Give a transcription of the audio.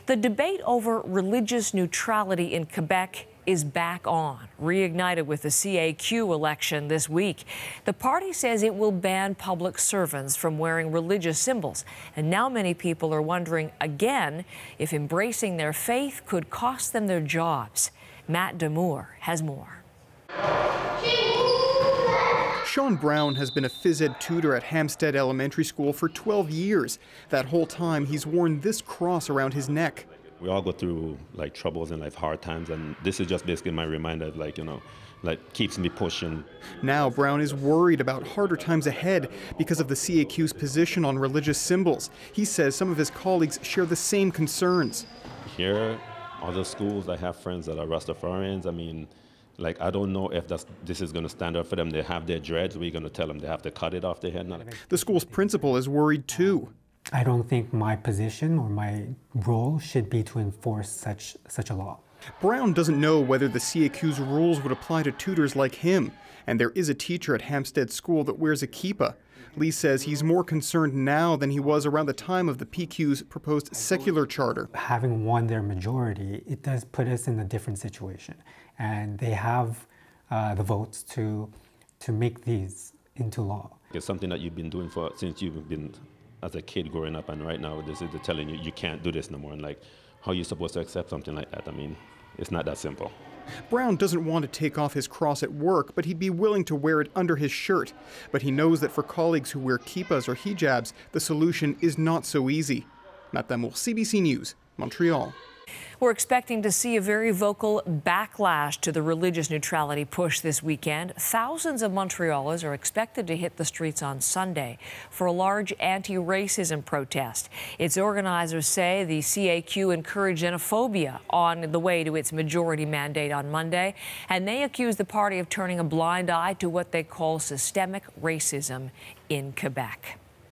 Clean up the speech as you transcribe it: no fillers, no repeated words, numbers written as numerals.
The debate over religious neutrality in Quebec is back on, reignited with the CAQ election this week. The party says it will ban public servants from wearing religious symbols. And now many people are wondering again if embracing their faith could cost them their jobs. Matt Damour has more. Sean Brown has been a phys ed tutor at Hampstead Elementary School for 12 years. That whole time, he's worn this cross around his neck. We all go through troubles and hard times, and this is just basically my reminder of keeps me pushing. Now Brown is worried about harder times ahead because of the CAQ's position on religious symbols. He says some of his colleagues share the same concerns. Here, other schools, I have friends that are Rastafarians. I don't know if this is going to stand up for them. They have their dreads. We're going to tell them they have to cut it off their head. The school's principal is worried too. I don't think my position or my role should be to enforce such a law. Brown doesn't know whether the CAQ's rules would apply to tutors like him. And there is a teacher at Hampstead School that wears a kippah. Lee says he's more concerned now than he was around the time of the PQ's proposed secular charter. Having won their majority, it does put us in a different situation. And they have the votes to make these into law. It's something that you've been doing since you've been as a kid growing up, and right now this is telling you can't do this no more. And how are you supposed to accept something like that? It's not that simple. Brown doesn't want to take off his cross at work, but he'd be willing to wear it under his shirt. But he knows that for colleagues who wear kippahs or hijabs, the solution is not so easy. Matt Damour, CBC News, Montreal. We're expecting to see a very vocal backlash to the religious neutrality push this weekend. Thousands of Montrealers are expected to hit the streets on Sunday for a large anti-racism protest. Its organizers say the CAQ encouraged xenophobia on the way to its majority mandate on Monday, and they accuse the party of turning a blind eye to what they call systemic racism in Quebec.